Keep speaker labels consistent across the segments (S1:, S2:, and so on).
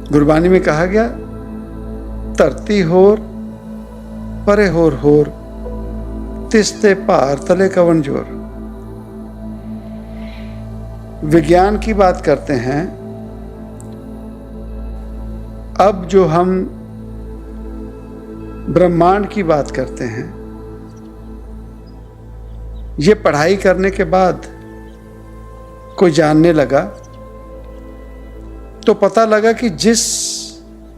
S1: गुरबानी में कहा गया, धरती होर परे होर तिसते भार तले कवन जोर। विज्ञान की बात करते हैं। अब जो हम ब्रह्मांड की बात करते हैं, ये पढ़ाई करने के बाद कोई जानने लगा तो पता लगा कि जिस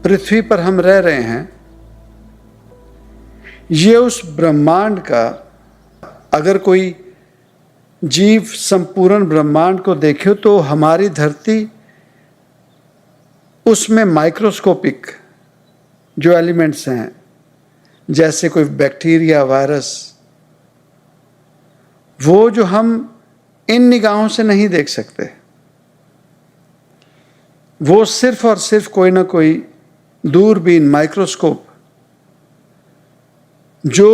S1: पृथ्वी पर हम रह रहे हैं, ये उस ब्रह्मांड का, अगर कोई जीव संपूर्ण ब्रह्मांड को देखे तो हमारी धरती उसमें माइक्रोस्कोपिक जो एलिमेंट्स हैं, जैसे कोई बैक्टीरिया, वायरस, वो जो हम इन निगाहों से नहीं देख सकते, वो सिर्फ और सिर्फ कोई ना कोई दूरबीन, माइक्रोस्कोप, जो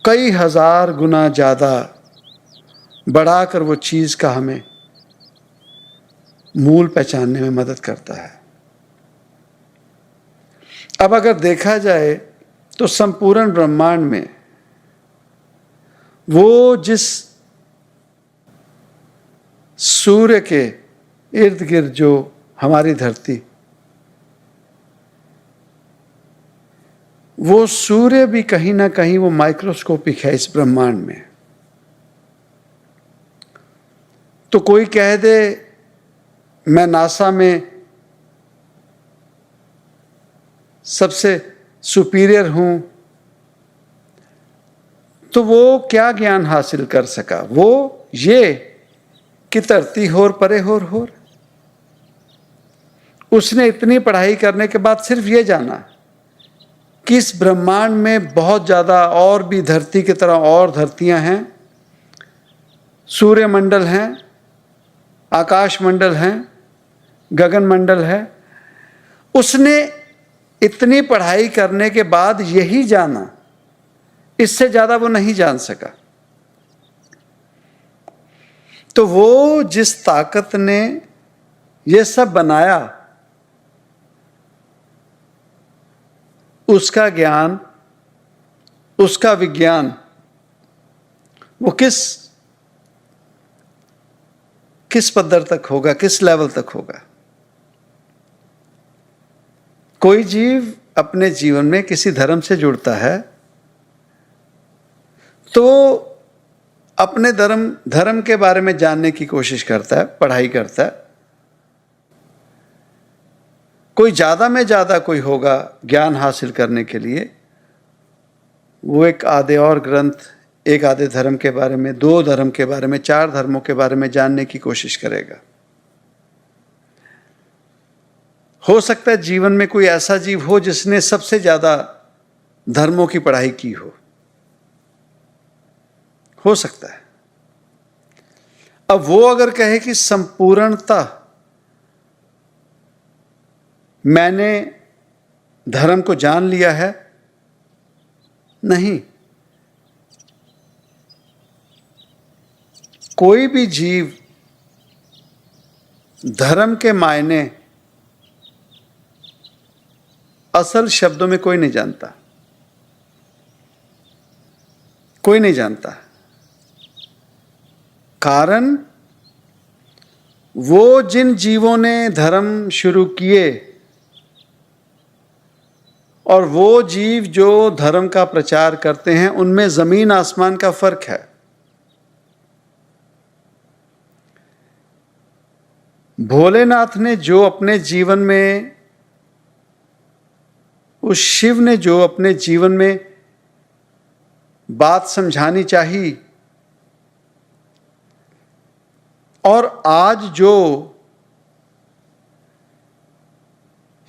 S1: कई हजार गुना ज़्यादा बढ़ाकर वो चीज़ का हमें मूल पहचानने में मदद करता है। अब अगर देखा जाए तो संपूर्ण ब्रह्मांड में वो जिस सूर्य के इर्द गिर्द जो हमारी धरती, वो सूर्य भी कहीं ना कहीं वो माइक्रोस्कोपिक है इस ब्रह्मांड में। तो कोई कह दे मैं नासा में सबसे सुपीरियर हूं, तो वो क्या ज्ञान हासिल कर सका? वो ये कि धरती होर परे होर। उसने इतनी पढ़ाई करने के बाद सिर्फ ये जाना कि इस ब्रह्मांड में बहुत ज़्यादा और भी धरती की तरह और धरतियां हैं, सूर्यमंडल हैं, आकाश मंडल हैं, गगन मंडल है। उसने इतनी पढ़ाई करने के बाद यही जाना, इससे ज़्यादा वो नहीं जान सका। तो वो जिस ताकत ने ये सब बनाया, उसका ज्ञान, उसका विज्ञान, वो किस पद्धर तक होगा, किस लेवल तक होगा? कोई जीव अपने जीवन में किसी धर्म से जुड़ता है तो अपने धर्म के बारे में जानने की कोशिश करता है, पढ़ाई करता है। कोई ज़्यादा में ज़्यादा कोई होगा ज्ञान हासिल करने के लिए, वो एक आधे और ग्रंथ, एक आधे धर्म के बारे में, 2 धर्म के बारे में, 4 धर्मों के बारे में जानने की कोशिश करेगा। हो सकता है जीवन में कोई ऐसा जीव हो जिसने सबसे ज़्यादा धर्मों की पढ़ाई की हो सकता है। अब वो अगर कहे कि संपूर्णता मैंने धर्म को जान लिया है, नहीं। कोई भी जीव धर्म के मायने असल शब्दों में कोई नहीं जानता, कोई नहीं जानता। कारण वो जिन जीवों ने धर्म शुरू किए और वो जीव जो धर्म का प्रचार करते हैं, उनमें जमीन आसमान का फर्क है। भोलेनाथ ने जो अपने जीवन में, उस शिव ने जो अपने जीवन में बात समझानी चाहिए, और आज जो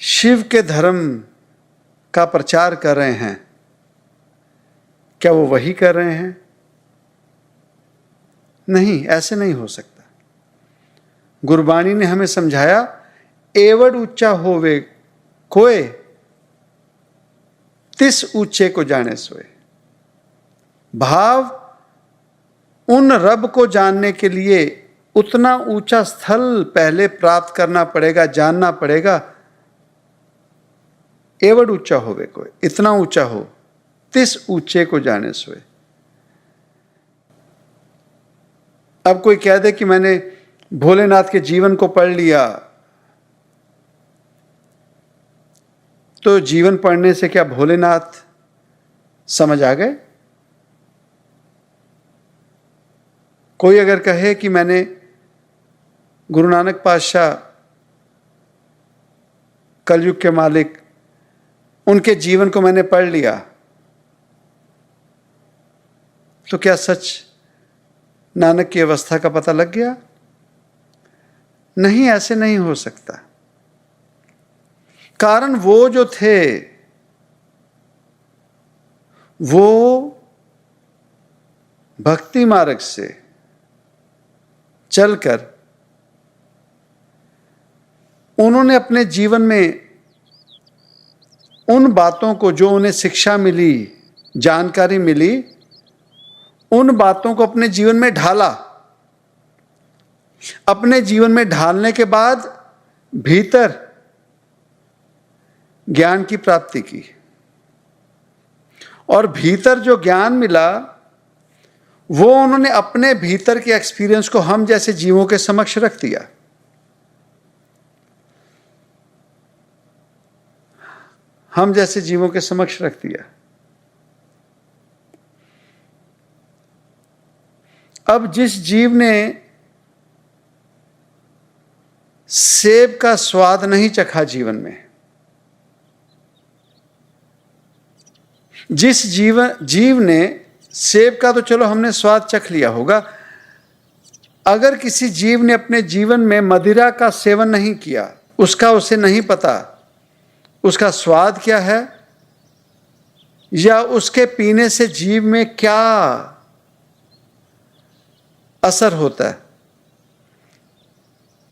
S1: शिव के धर्म का प्रचार कर रहे हैं, क्या वो वही कर रहे हैं? नहीं, ऐसे नहीं हो सकता। गुरबाणी ने हमें समझाया, एवड ऊंचा होवे कोय तिस ऊंचे को जाने सोए। भाव उन रब को जानने के लिए उतना ऊंचा स्थल पहले प्राप्त करना पड़ेगा, जानना पड़ेगा, एवड ऊंचा होवे कोई, इतना ऊंचा हो, तिस ऊंचे को जाने सोए। अब कोई कह दे कि मैंने भोलेनाथ के जीवन को पढ़ लिया, तो जीवन पढ़ने से क्या भोलेनाथ समझ आ गए? कोई अगर कहे कि मैंने गुरु नानक पातशाह, कलयुग के मालिक, उनके जीवन को मैंने पढ़ लिया, तो क्या सच नानक की अवस्था का पता लग गया? नहीं, ऐसे नहीं हो सकता। कारण वो जो थे वो भक्ति मार्ग से चलकर उन्होंने अपने जीवन में उन बातों को, जो उन्हें शिक्षा मिली, जानकारी मिली, उन बातों को अपने जीवन में ढाला। अपने जीवन में ढालने के बाद भीतर ज्ञान की प्राप्ति की, और भीतर जो ज्ञान मिला वो उन्होंने अपने भीतर के एक्सपीरियंस को हम जैसे जीवों के समक्ष रख दिया। हम जैसे जीवों के समक्ष रख दिया। अब जिस जीव ने सेब का स्वाद नहीं चखा जीवन में, जिस जीव ने सेब का तो चलो हमने स्वाद चख लिया होगा, अगर किसी जीव ने अपने जीवन में मदिरा का सेवन नहीं किया, उसका उसे नहीं पता उसका स्वाद क्या है, या उसके पीने से जीव में क्या असर होता है।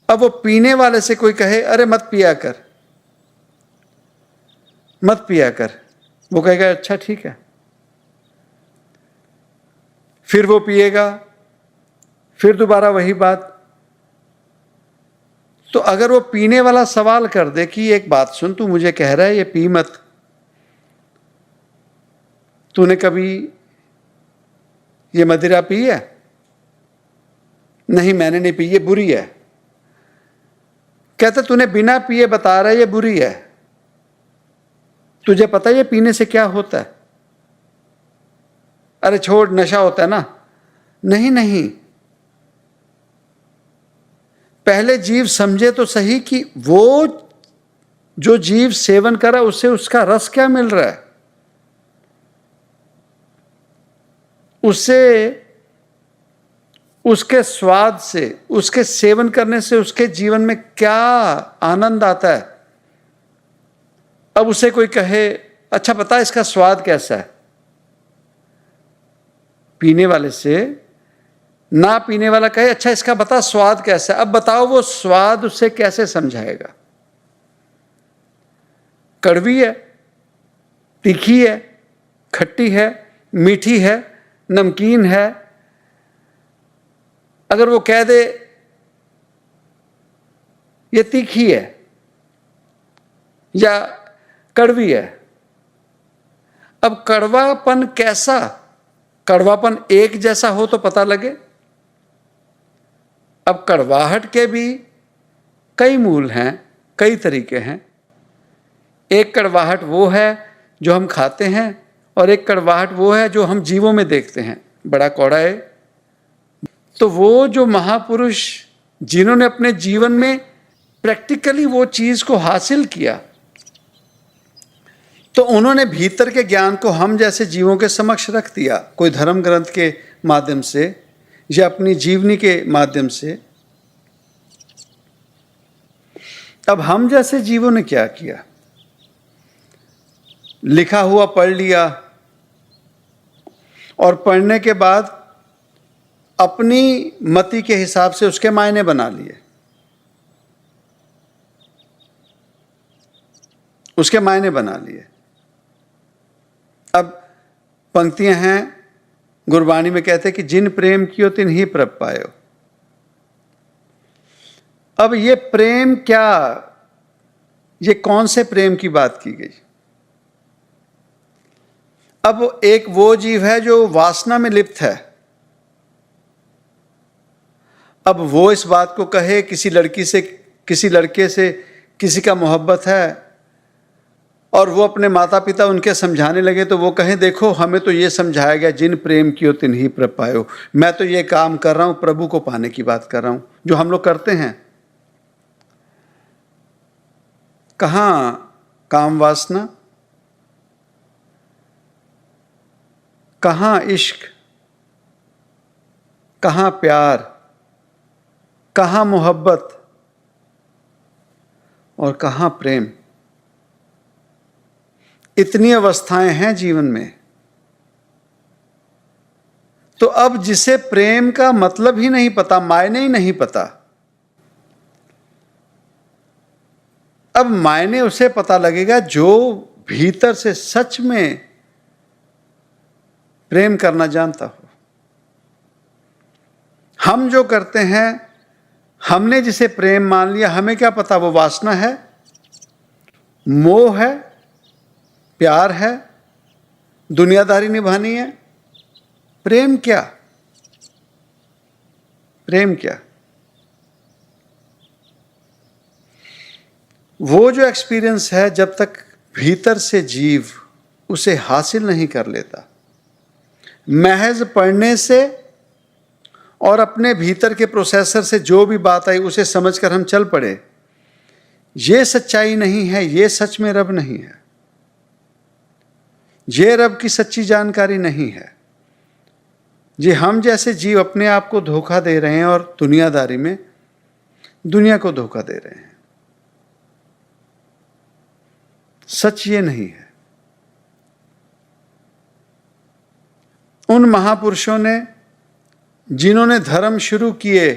S1: अब वो पीने वाले से कोई कहे अरे मत पिया कर, मत पिया कर, वो कहेगा अच्छा ठीक है, फिर वो पिएगा, फिर दोबारा वही बात। तो अगर वो पीने वाला सवाल कर दे कि एक बात सुन, तू मुझे कह रहा है ये पी मत, तूने कभी ये मदिरा पी है? नहीं मैंने नहीं पी, ये बुरी है। कहता तूने बिना पिए बता रहा है ये बुरी है, तुझे पता है ये पीने से क्या होता है? अरे छोड़, नशा होता है ना। नहीं नहीं, पहले जीव समझे तो सही कि वो जो जीव सेवन कर रहा है उससे उसका रस क्या मिल रहा है, उससे, उसके स्वाद से, उसके सेवन करने से उसके जीवन में क्या आनंद आता है। अब उसे कोई कहे अच्छा बता इसका स्वाद कैसा है, पीने वाले से ना पीने वाला कहे अच्छा इसका बता स्वाद कैसा है, अब बताओ वो स्वाद उससे कैसे समझाएगा? कड़वी है, तीखी है, खट्टी है, मीठी है, नमकीन है। अगर वो कह दे ये तीखी है या कड़वी है, अब कड़वापन कैसा, कड़वापन एक जैसा हो तो पता लगे। अब कड़वाहट के भी कई मूल हैं, कई तरीके हैं। एक कड़वाहट वो है जो हम खाते हैं, और एक कड़वाहट वो है जो हम जीवों में देखते हैं, बड़ा कौड़ा है। तो वो जो महापुरुष जिन्होंने अपने जीवन में प्रैक्टिकली वो चीज को हासिल किया, तो उन्होंने भीतर के ज्ञान को हम जैसे जीवों के समक्ष रख दिया, कोई धर्म ग्रंथ के माध्यम से या अपनी जीवनी के माध्यम से। अब हम जैसे जीवों ने क्या किया? लिखा हुआ पढ़ लिया, और पढ़ने के बाद अपनी मति के हिसाब से उसके मायने बना लिए, उसके मायने बना लिए। अब पंक्तियां हैं गुरबाणी में, कहते हैं कि जिन प्रेम कियो तिन ही प्रभ पायो। अब ये प्रेम क्या, ये कौन से प्रेम की बात की गई? अब एक वो जीव है जो वासना में लिप्त है। अब वो इस बात को कहे, किसी लड़की से, किसी लड़के से किसी का मोहब्बत है और वो अपने माता पिता उनके समझाने लगे, तो वो कहें देखो हमें तो ये समझाया गया जिन प्रेम कियो तिन्हीं प्रभ पायो, मैं तो ये काम कर रहा हूं, प्रभु को पाने की बात कर रहा हूं, जो हम लोग करते हैं। कहां काम वासना, कहां इश्क, कहां प्यार, कहां मोहब्बत और कहां प्रेम। इतनी अवस्थाएं हैं जीवन में। तो अब जिसे प्रेम का मतलब ही नहीं पता, मायने ही नहीं पता, अब मायने उसे पता लगेगा जो भीतर से सच में प्रेम करना जानता हो। हम जो करते हैं, हमने जिसे प्रेम मान लिया, हमें क्या पता वो वासना है, मोह है, प्यार है, दुनियादारी निभानी है। प्रेम क्या, प्रेम क्या? वो जो एक्सपीरियंस है, जब तक भीतर से जीव उसे हासिल नहीं कर लेता, महज पढ़ने से और अपने भीतर के प्रोसेसर से जो भी बात आई उसे समझकर हम चल पड़े, ये सच्चाई नहीं है, ये सच में रब नहीं है, ये रब की सच्ची जानकारी नहीं है। ये हम जैसे जीव अपने आप को धोखा दे रहे हैं और दुनियादारी में दुनिया को धोखा दे रहे हैं। सच ये नहीं है। उन महापुरुषों ने जिन्होंने धर्म शुरू किए,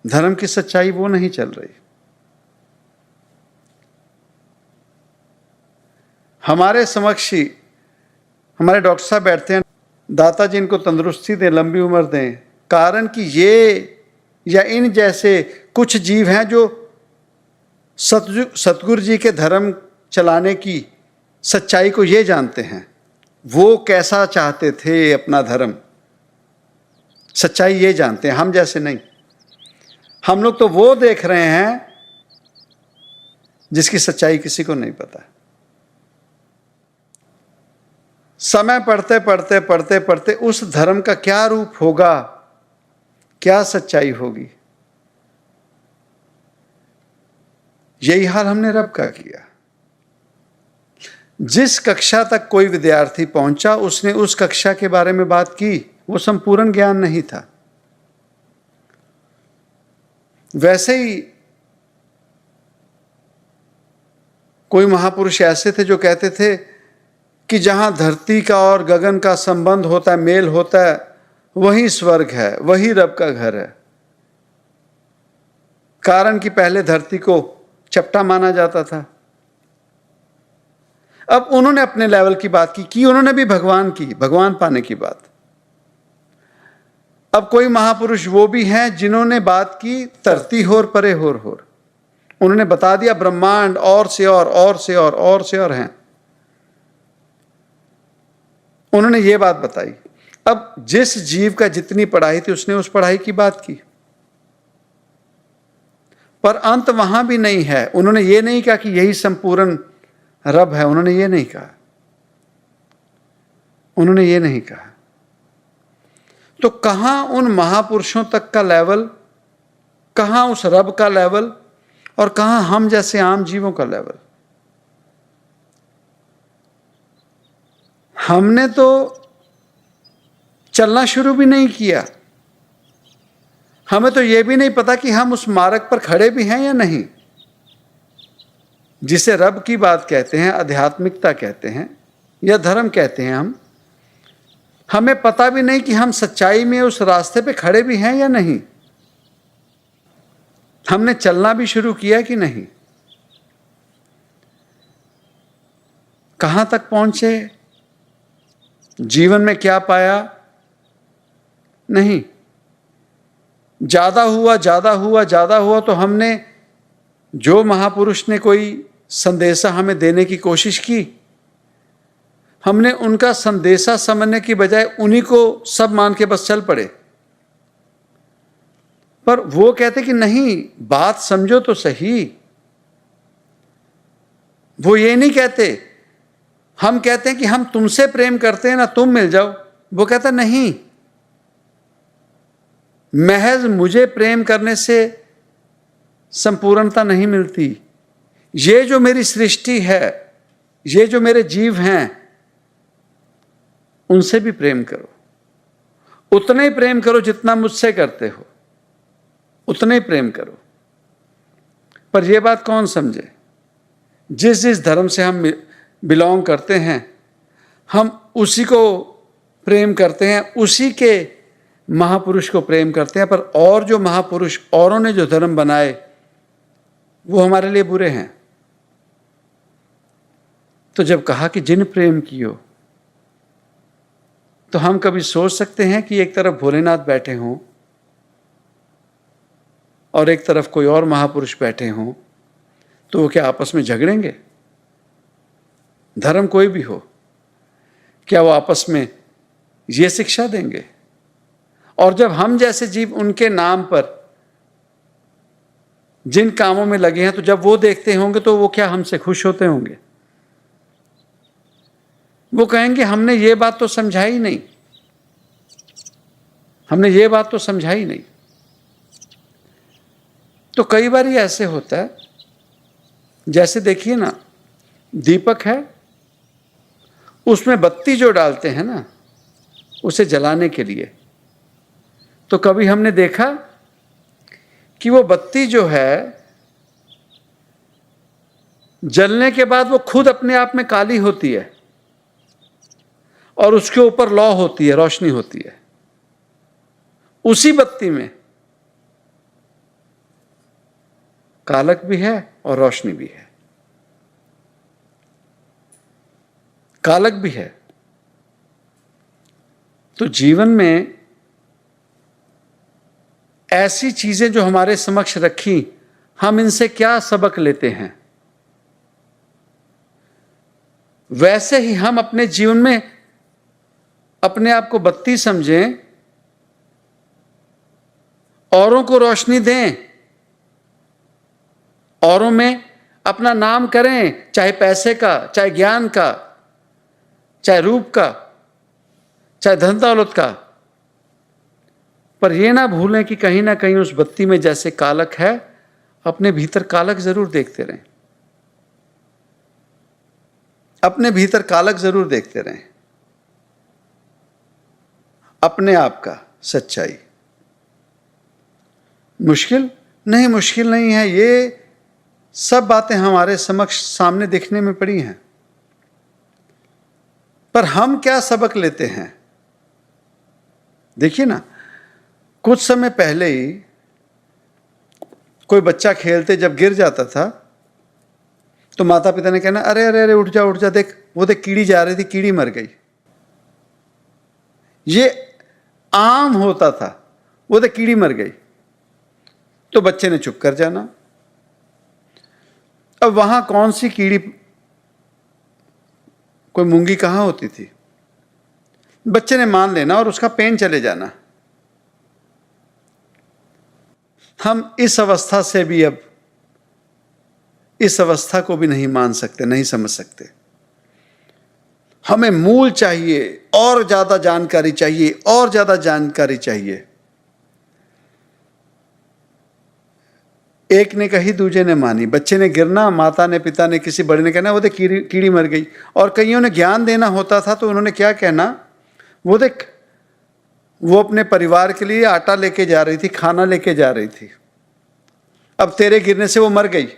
S1: धर्म की सच्चाई वो नहीं चल रही। हमारे समक्ष ही हमारे डॉक्टर साहब बैठते हैं, दाता जी इनको तंदुरुस्ती दें, लंबी उम्र दें, कारण कि ये या इन जैसे कुछ जीव हैं जो सतगुरु जी के धर्म चलाने की सच्चाई को ये जानते हैं, वो कैसा चाहते थे अपना धर्म, सच्चाई ये जानते हैं, हम जैसे नहीं। हम लोग तो वो देख रहे हैं जिसकी सच्चाई किसी को नहीं पता। समय पढ़ते पढ़ते पढ़ते पढ़ते उस धर्म का क्या रूप होगा, क्या सच्चाई होगी, यही हाल हमने रब का किया। जिस कक्षा तक कोई विद्यार्थी पहुंचा, उसने उस कक्षा के बारे में बात की, वो संपूर्ण ज्ञान नहीं था। वैसे ही कोई महापुरुष ऐसे थे जो कहते थे कि जहां धरती का और गगन का संबंध होता है, मेल होता है, वही स्वर्ग है, वही रब का घर है। कारण कि पहले धरती को चपटा माना जाता था। अब उन्होंने अपने लेवल की बात की, उन्होंने भी भगवान की, भगवान पाने की बात। अब कोई महापुरुष वो भी हैं जिन्होंने बात की धरती होर परे होर होर। उन्होंने बता दिया ब्रह्मांड और से और से और से और हैं। उन्होंने ये बात बताई। अब जिस जीव का जितनी पढ़ाई थी उसने उस पढ़ाई की बात की, पर अंत वहां भी नहीं है। उन्होंने ये नहीं कहा कि यही संपूर्ण रब है, उन्होंने ये नहीं कहा, उन्होंने ये नहीं कहा। तो कहां उन महापुरुषों तक का लेवल, कहां उस रब का लेवल और कहां हम जैसे आम जीवों का लेवल। हमने तो चलना शुरू भी नहीं किया, हमें तो यह भी नहीं पता कि हम उस मार्ग पर खड़े भी हैं या नहीं, जिसे रब की बात कहते हैं, आध्यात्मिकता कहते हैं या धर्म कहते हैं। हमें पता भी नहीं कि हम सच्चाई में उस रास्ते पे खड़े भी हैं या नहीं। हमने चलना भी शुरू किया कि नहीं, कहां तक पहुंचे, जीवन में क्या पाया, नहीं। ज्यादा हुआ तो हमने, जो महापुरुष ने कोई संदेशा हमें देने की कोशिश की, हमने उनका संदेशा समझने की बजाय उन्हीं को सब मान के बस चल पड़े। पर वो कहते कि नहीं, बात समझो तो सही। वो ये नहीं कहते, हम कहते हैं कि हम तुमसे प्रेम करते हैं ना, तुम मिल जाओ। वो कहता नहीं, महज मुझे प्रेम करने से संपूर्णता नहीं मिलती। ये जो मेरी सृष्टि है, ये जो मेरे जीव हैं, उनसे भी प्रेम करो। उतना ही प्रेम करो जितना मुझसे करते हो, उतना ही प्रेम करो। पर यह बात कौन समझे? जिस जिस धर्म से हम बिलोंग करते हैं, हम उसी को प्रेम करते हैं, उसी के महापुरुष को प्रेम करते हैं। पर और जो महापुरुष, औरों ने जो धर्म बनाए, वो हमारे लिए बुरे हैं। तो जब कहा कि जिन प्रेम कियो, तो हम कभी सोच सकते हैं कि एक तरफ भोलेनाथ बैठे हों और एक तरफ कोई और महापुरुष बैठे हों, तो वो क्या आपस में झगड़ेंगे? धर्म कोई भी हो, क्या वो आपस में ये शिक्षा देंगे? और जब हम जैसे जीव उनके नाम पर जिन कामों में लगे हैं, तो जब वो देखते होंगे तो वो क्या हमसे खुश होते होंगे? वो कहेंगे हमने ये बात तो समझाई नहीं, हमने ये बात तो समझाई नहीं। तो कई बार ये ऐसे होता है, जैसे देखिए ना, दीपक है, उसमें बत्ती जो डालते हैं ना, उसे जलाने के लिए, तो कभी हमने देखा कि वो बत्ती जो है, जलने के बाद वो खुद अपने आप में काली होती है और उसके ऊपर लौ होती है, रोशनी होती है। उसी बत्ती में कालक भी है और रोशनी भी है, कालक भी है। तो जीवन में ऐसी चीजें जो हमारे समक्ष रखी, हम इनसे क्या सबक लेते हैं? वैसे ही हम अपने जीवन में अपने आप को बत्ती समझें, औरों को रोशनी दें, औरों में अपना नाम करें, चाहे पैसे का, चाहे ज्ञान का, चाहे रूप का, चाहे धन दौलत का। पर यह ना भूलें कि कहीं ना कहीं उस बत्ती में जैसे कालक है, अपने भीतर कालक जरूर देखते रहें, अपने भीतर कालक जरूर देखते रहें, अपने आप का सच्चाई। मुश्किल नहीं है, ये सब बातें हमारे समक्ष सामने दिखने में पड़ी हैं। पर हम क्या सबक लेते हैं? देखिए ना, कुछ समय पहले ही कोई बच्चा खेलते जब गिर जाता था, तो माता पिता ने कहना, अरे अरे अरे उठ जा, देख वो देख कीड़ी जा रही थी, कीड़ी मर गई। ये आम होता था, वो देख कीड़ी मर गई, तो बच्चे ने चुप कर जाना। अब वहां कौन सी कीड़ी, कोई मूंगी कहां होती थी? बच्चे ने मान लेना और उसका पेन चले जाना। हम इस अवस्था से भी अब इस अवस्था को भी नहीं मान सकते, नहीं समझ सकते। हमें मूल चाहिए, और ज्यादा जानकारी चाहिए, और ज्यादा जानकारी चाहिए। एक ने कही, दूजे ने मानी। बच्चे ने गिरना, माता ने, पिता ने, किसी बड़े ने कहना, वो देख कीड़ी मर गई। और कईयों ने ज्ञान देना होता था, तो उन्होंने क्या कहना, वो देख वो अपने परिवार के लिए आटा लेके जा रही थी, खाना लेके जा रही थी, अब तेरे गिरने से वो मर गई।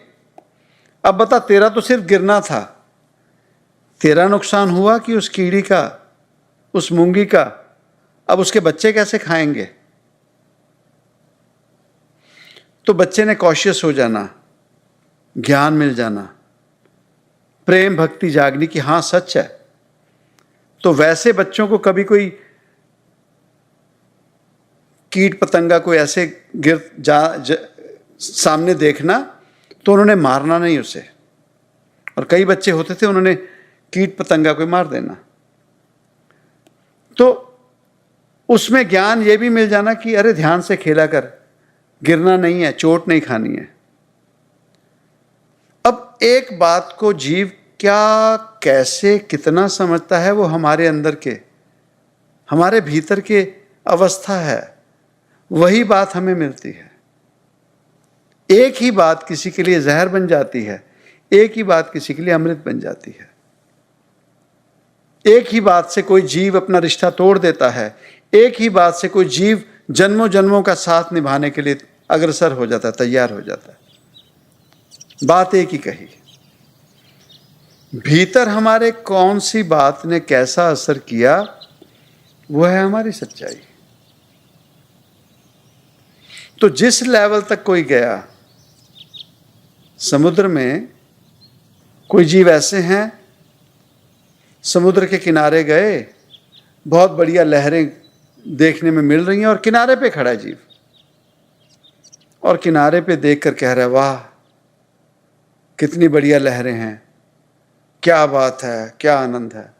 S1: अब बता, तेरा तो सिर्फ गिरना था, तेरा नुकसान हुआ कि उस कीड़ी का, उस मूंगी का? अब उसके बच्चे कैसे खाएंगे? तो बच्चे ने कॉशियस हो जाना, ज्ञान मिल जाना, प्रेम भक्ति जागनी कि हां सच है। तो वैसे बच्चों को कभी कोई कीट पतंगा कोई ऐसे सामने देखना, तो उन्होंने मारना नहीं उसे। और कई बच्चे होते थे, उन्होंने कीट पतंगा को मार देना। तो उसमें ज्ञान ये भी मिल जाना कि अरे ध्यान से खेला कर, गिरना नहीं है, चोट नहीं खानी है। अब एक बात को जीव क्या, कैसे, कितना समझता है, वो हमारे अंदर के, हमारे भीतर के अवस्था है, वही बात हमें मिलती है। एक ही बात किसी के लिए जहर बन जाती है, एक ही बात किसी के लिए अमृत बन जाती है। एक ही बात से कोई जीव अपना रिश्ता तोड़ देता है, एक ही बात से कोई जीव जन्मों जन्मों का साथ निभाने के लिए अग्रसर हो जाता है, तैयार हो जाता है। बात एक ही कही। भीतर हमारे कौन सी बात ने कैसा असर किया, वो है हमारी सच्चाई। तो जिस लेवल तक कोई गया, समुद्र में कोई जीव ऐसे हैं, समुद्र के किनारे गए, बहुत बढ़िया लहरें देखने में मिल रही हैं और किनारे पे खड़ा है जीव, और किनारे पे देखकर कह रहा है वाह कितनी बढ़िया लहरें हैं, क्या बात है, क्या आनंद है।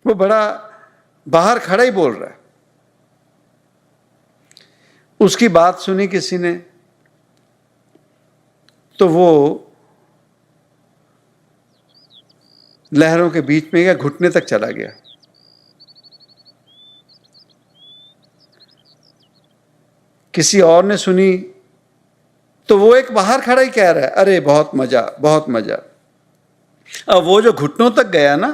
S1: वो बड़ा बाहर खड़ा ही बोल रहा है। उसकी बात सुनी किसी ने तो वो लहरों के बीच में गया, घुटने तक चला गया। किसी और ने सुनी तो वो एक बाहर खड़ा ही कह रहा है अरे बहुत मजा, बहुत मजा। अब वो जो घुटनों तक गया ना,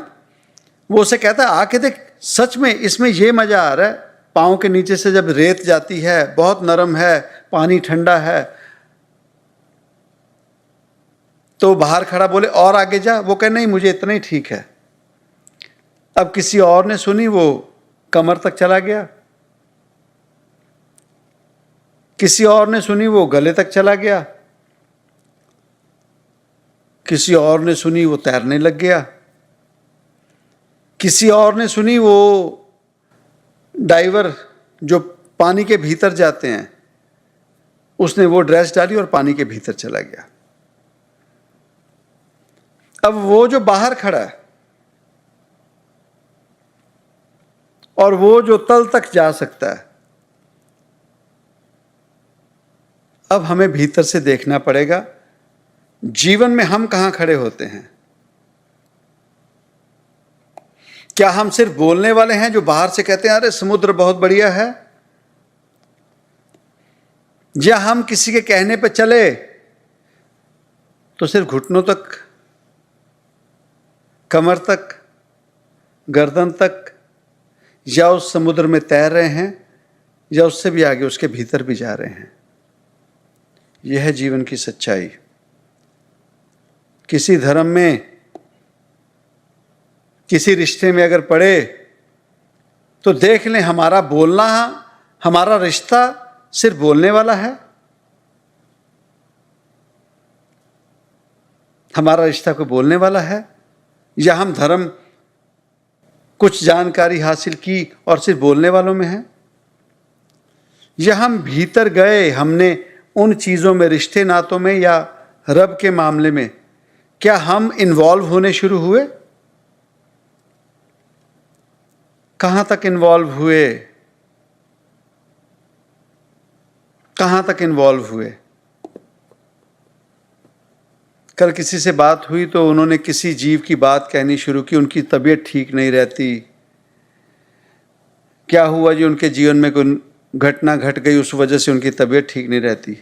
S1: वो उसे कहता है आके देख, सच में इसमें ये मजा आ रहा है, पाँव के नीचे से जब रेत जाती है, बहुत नरम है, पानी ठंडा है। तो बाहर खड़ा बोले और आगे जा, वो कहे नहीं मुझे इतना ही ठीक है। अब किसी और ने सुनी, वो कमर तक चला गया। किसी और ने सुनी, वो गले तक चला गया। किसी और ने सुनी, वो तैरने लग गया। किसी और ने सुनी, वो डाइवर जो पानी के भीतर जाते हैं, उसने वो ड्रेस डाली और पानी के भीतर चला गया। अब वो जो बाहर खड़ा है और वो जो तल तक जा सकता है, अब हमें भीतर से देखना पड़ेगा जीवन में हम कहां खड़े होते हैं। क्या हम सिर्फ बोलने वाले हैं जो बाहर से कहते हैं अरे समुद्र बहुत बढ़िया है, या हम किसी के कहने पे चले तो सिर्फ घुटनों तक, कमर तक, गर्दन तक, या उस समुद्र में तैर रहे हैं, या उससे भी आगे उसके भीतर भी जा रहे हैं। यह है जीवन की सच्चाई। किसी धर्म में, किसी रिश्ते में अगर पड़े तो देख लें हमारा बोलना, हमारा रिश्ता सिर्फ बोलने वाला है, हमारा रिश्ता कोई बोलने वाला है, या हम धर्म कुछ जानकारी हासिल की और सिर्फ बोलने वालों में है, या हम भीतर गए, हमने उन चीज़ों में, रिश्ते नातों में या रब के मामले में, क्या हम इन्वॉल्व होने शुरू हुए? कहाँ तक इन्वॉल्व हुए? कहाँ तक इन्वॉल्व हुए? कल किसी से बात हुई तो उन्होंने किसी जीव की बात कहनी शुरू की, उनकी तबीयत ठीक नहीं रहती, क्या हुआ जी उनके जीवन में कोई घटना घट गई, उस वजह से उनकी तबीयत ठीक नहीं रहती।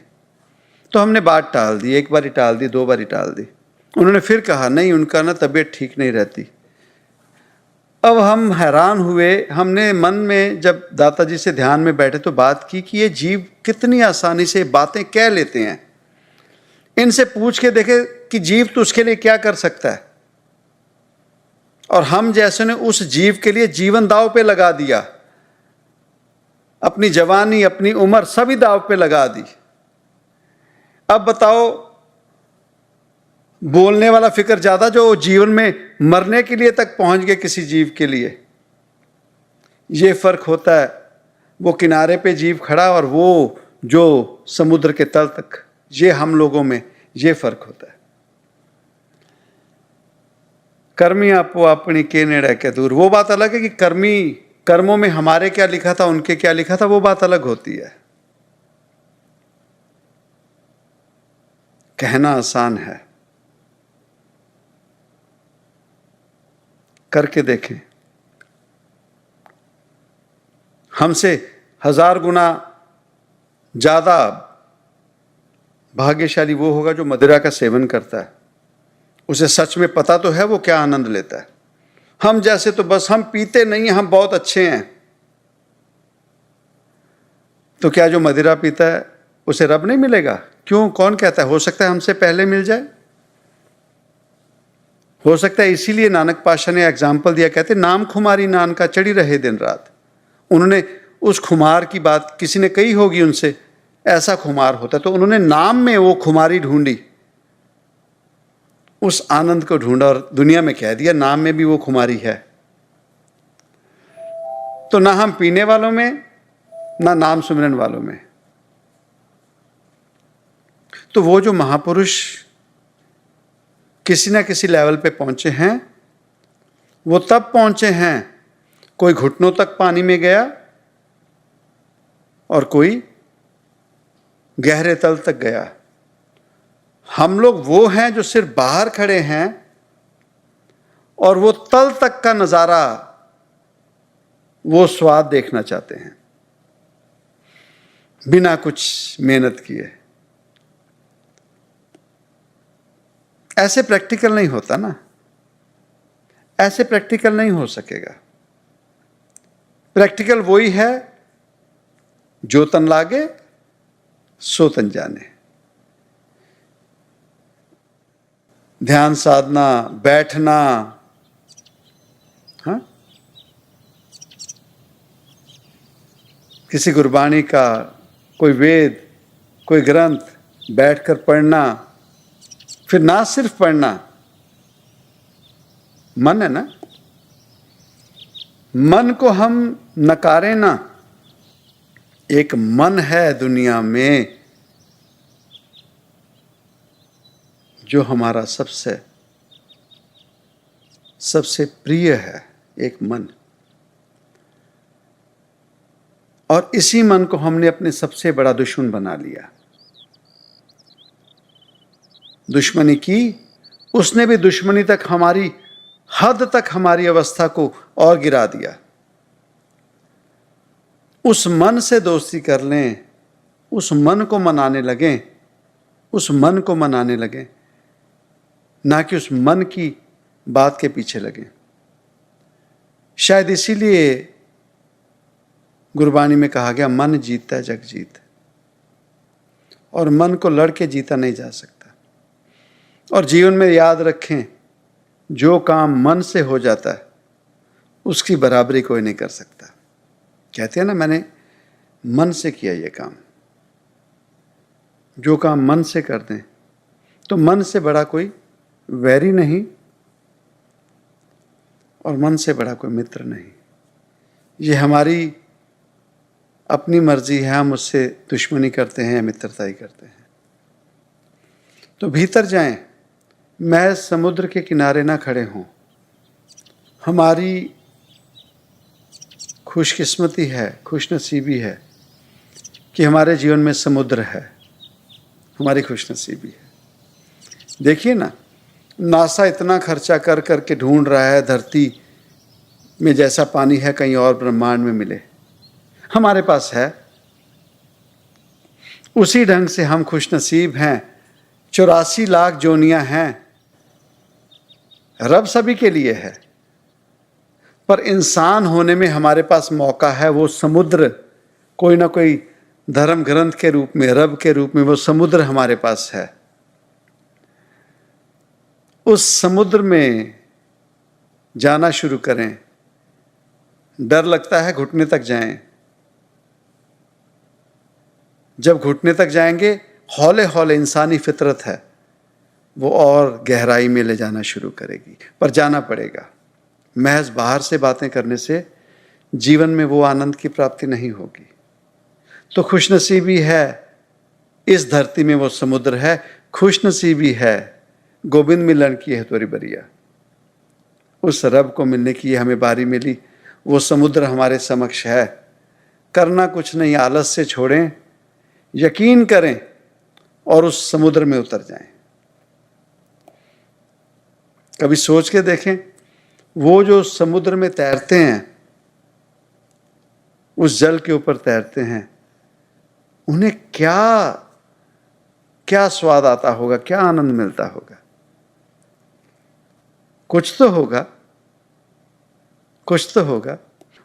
S1: तो हमने बात टाल दी, एक बार ही टाल दी, दो बार ही टाल दी। उन्होंने फिर कहा नहीं उनका ना तबीयत ठीक नहीं रहती। अब हम हैरान हुए, हमने मन में जब दाताजी से ध्यान में बैठे तो बात की कि ये जीव कितनी आसानी से बातें कह लेते हैं। इनसे पूछ के देखे कि जीव तो उसके लिए क्या कर सकता है, और हम जैसे ने उस जीव के लिए जीवन दांव पे लगा दिया, अपनी जवानी, अपनी उम्र सभी दांव पे लगा दी। अब बताओ, बोलने वाला फिक्र ज्यादा जो जीवन में मरने के लिए तक पहुंच गए किसी जीव के लिए। ये फर्क होता है, वो किनारे पे जीव खड़ा और वो जो समुद्र के तल तक, ये हम लोगों में ये फर्क होता है। कर्मी आपो अपनी के नेड़े के दूर, वो बात अलग है कि कर्मी कर्मों में हमारे क्या लिखा था, उनके क्या लिखा था, वो बात अलग होती है। कहना आसान है, करके देखें। हमसे 1000 गुना ज्यादा भाग्यशाली वो होगा जो मदिरा का सेवन करता है। उसे सच में पता तो है वो क्या आनंद लेता है। हम जैसे तो बस हम पीते नहीं, हम बहुत अच्छे हैं। तो क्या जो मदिरा पीता है उसे रब नहीं मिलेगा? क्यों? कौन कहता है? हो सकता है हमसे पहले मिल जाए, हो सकता है। इसीलिए नानक पातशाह ने एग्जाम्पल दिया, कहते नाम खुमारी नान का चढ़ी रहे दिन रात। उन्होंने उस खुमार की बात किसी ने कही होगी उनसे, ऐसा खुमार होता, तो उन्होंने नाम में वो खुमारी ढूंढी, उस आनंद को ढूंढा और दुनिया में कह दिया नाम में भी वो खुमारी है। तो ना हम पीने वालों में, ना नाम सुमिरन वालों में। तो वो जो महापुरुष किसी ना किसी लेवल पे पहुंचे हैं, वो तब पहुंचे हैं, कोई घुटनों तक पानी में गया और कोई गहरे तल तक गया। हम लोग वो हैं जो सिर्फ बाहर खड़े हैं और वो तल तक का नजारा, वो स्वाद देखना चाहते हैं बिना कुछ मेहनत किए। ऐसे प्रैक्टिकल नहीं होता ना, ऐसे प्रैक्टिकल नहीं हो सकेगा। प्रैक्टिकल वही है जो तन लागे सो तन जाने। ध्यान साधना, बैठना, हाँ, किसी गुरबाणी का, कोई वेद, कोई ग्रंथ बैठकर पढ़ना, फिर ना सिर्फ पढ़ना, मन है ना, मन को हम नकारें ना। एक मन है दुनिया में जो हमारा सबसे सबसे प्रिय है, एक मन। और इसी मन को हमने अपने सबसे बड़ा दुश्मन बना लिया। दुश्मनी की, उसने भी दुश्मनी तक, हमारी हद तक हमारी अवस्था को और गिरा दिया। उस मन से दोस्ती कर लें, उस मन को मनाने लगें, उस मन को मनाने लगें, ना कि उस मन की बात के पीछे लगें। शायद इसीलिए गुरबाणी में कहा गया, मन जीतता है जग जीत। और मन को लड़के जीता नहीं जा सकता। और जीवन में याद रखें, जो काम मन से हो जाता है उसकी बराबरी कोई नहीं कर सकता। कहते हैं ना, मैंने मन से किया ये काम। जो काम मन से कर दें तो मन से बड़ा कोई वैरी नहीं और मन से बड़ा कोई मित्र नहीं। ये हमारी अपनी मर्जी है, हम उससे दुश्मनी करते हैं या मित्रता ही करते हैं। तो भीतर जाएं, महज समुद्र के किनारे ना खड़े हों। हमारी खुशकिस्मती है, खुशनसीबी है कि हमारे जीवन में समुद्र है। हमारी खुशनसीबी है। देखिए ना, नासा इतना खर्चा कर करके ढूंढ रहा है धरती में जैसा पानी है कहीं और ब्रह्मांड में मिले। हमारे पास है। उसी ढंग से हम खुशनसीब हैं। 84 लाख जोनियां हैं। रब सभी के लिए है, पर इंसान होने में हमारे पास मौका है। वो समुद्र, कोई ना कोई धर्म ग्रंथ के रूप में, रब के रूप में वो समुद्र हमारे पास है। उस समुद्र में जाना शुरू करें। डर लगता है, घुटने तक जाएं। जब घुटने तक जाएंगे, हौले हौले इंसानी फितरत है, वो और गहराई में ले जाना शुरू करेगी। पर जाना पड़ेगा। महज बाहर से बातें करने से जीवन में वो आनंद की प्राप्ति नहीं होगी। तो खुशनसीबी है, इस धरती में वो समुद्र है। खुशनसीबी है, गोविंद मिलन की है तोरी बरिया। उस रब को मिलने की हमें बारी मिली। वो समुद्र हमारे समक्ष है। करना कुछ नहीं, आलस्य छोड़ें, यकीन करें और उस समुद्र में उतर जाएं। कभी सोच के देखें, वो जो समुद्र में तैरते हैं, उस जल के ऊपर तैरते हैं, उन्हें क्या क्या स्वाद आता होगा, क्या आनंद मिलता होगा। कुछ तो होगा, कुछ तो होगा।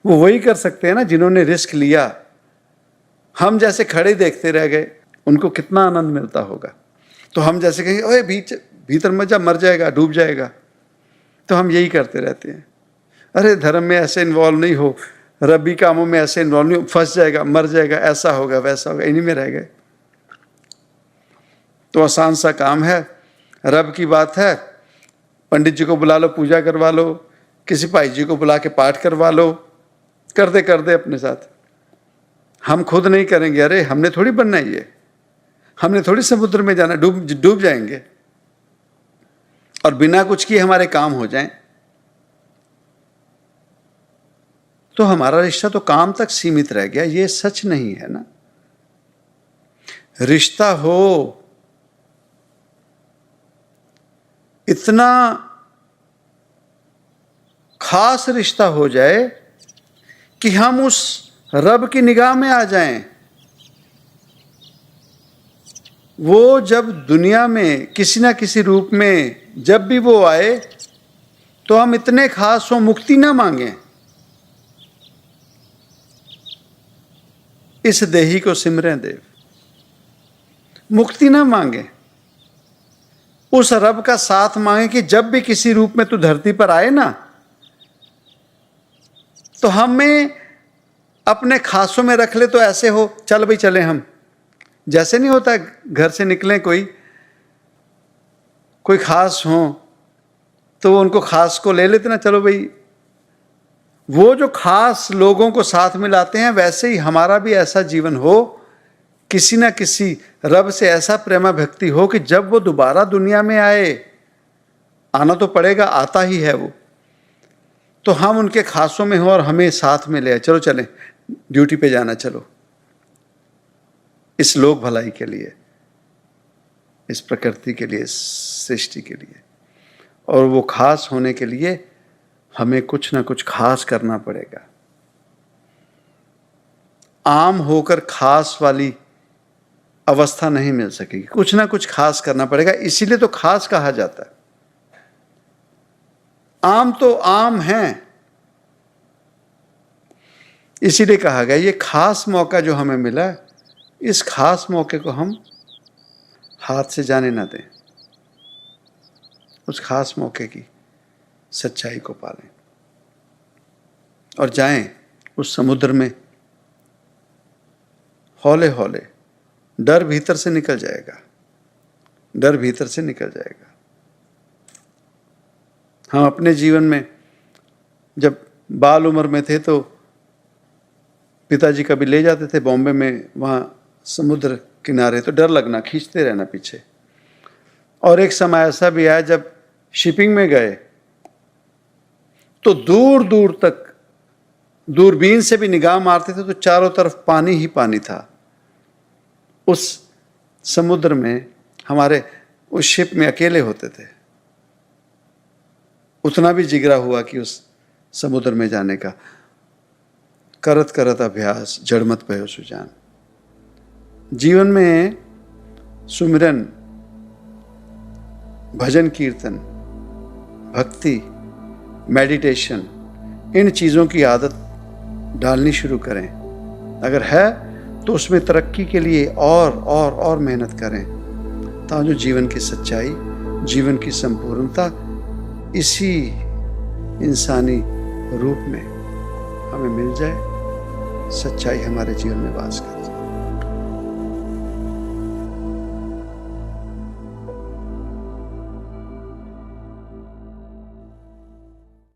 S1: वो वही कर सकते हैं ना जिन्होंने रिस्क लिया। हम जैसे खड़े देखते रह गए, उनको कितना आनंद मिलता होगा। तो हम जैसे कहेंगे ओए भीतर मत जा, मर जाएगा, डूब जाएगा। तो हम यही करते रहते हैं, अरे धर्म में ऐसे इन्वॉल्व नहीं हो, रबी कामों में ऐसे इन्वॉल्व नहीं हो, फंस जाएगा, मर जाएगा, ऐसा होगा वैसा होगा, इन्हीं में रह गए। तो आसान सा काम है, रब की बात है, पंडित जी को बुला लो, पूजा करवा लो, किसी भाई जी को बुला के पाठ करवा लो, कर दे अपने साथ। हम खुद नहीं करेंगे, अरे हमने थोड़ी बनना है ये, हमने थोड़ी समुद्र में जाना, डूब जाएंगे और बिना कुछ किए हमारे काम हो जाएं। तो हमारा रिश्ता तो काम तक सीमित रह गया, ये सच नहीं है ना। रिश्ता हो, इतना खास रिश्ता हो जाए कि हम उस रब की निगाह में आ जाएं। वो जब दुनिया में किसी ना किसी रूप में जब भी वो आए, तो हम इतने खास हो, मुक्ति ना मांगे, इस देही को सिमरें देव, मुक्ति ना मांगे, उस रब का साथ मांगे कि जब भी किसी रूप में तू धरती पर आए ना, तो हमें अपने खासों में रख ले। तो ऐसे हो, चल भाई चले हम, जैसे नहीं होता घर से निकले कोई खास हो तो वो उनको खास को ले लेते ना, चलो भाई। वो जो खास लोगों को साथ में लाते हैं, वैसे ही हमारा भी ऐसा जीवन हो, किसी ना किसी रब से ऐसा प्रेमा भक्ति हो कि जब वो दोबारा दुनिया में आए, आना तो पड़ेगा, आता ही है वो, तो हम उनके खासों में हो और हमें साथ में ले आए, चलो चलें, ड्यूटी पे जाना, चलो, इस लोक भलाई के लिए, इस प्रकृति के लिए, इस सृष्टि के लिए। और वो खास होने के लिए हमें कुछ ना कुछ खास करना पड़ेगा। आम होकर खास वाली अवस्था नहीं मिल सकेगी, कुछ ना कुछ खास करना पड़ेगा। इसीलिए तो खास कहा जाता है। आम तो आम हैं, इसीलिए कहा गया ये खास मौका जो हमें मिला, इस खास मौके को हम हाथ से जाने ना दें, उस खास मौके की सच्चाई को पालें और जाएं उस समुद्र में हौले हौले। डर भीतर से निकल जाएगा, डर भीतर से निकल जाएगा। हम अपने जीवन में जब बाल उम्र में थे तो पिताजी कभी ले जाते थे बॉम्बे में, वहाँ समुद्र किनारे, तो डर लगना, खींचते रहना पीछे। और एक समय ऐसा भी आया जब शिपिंग में गए तो दूर दूर तक दूरबीन से भी निगाह मारते थे तो चारों तरफ पानी ही पानी था। उस समुद्र में, हमारे उस शिप में अकेले होते थे। उतना भी जिगरा हुआ कि उस समुद्र में जाने का। करत करत अभ्यास जड़मत भयो सुजान। जीवन में सुमिरन, भजन कीर्तन, भक्ति, मेडिटेशन, इन चीज़ों की आदत डालनी शुरू करें। अगर है तो उसमें तरक्की के लिए और मेहनत करें, ताकि जीवन की सच्चाई, जीवन की संपूर्णता इसी इंसानी रूप में हमें मिल जाए, सच्चाई हमारे जीवन में वास कर जाए।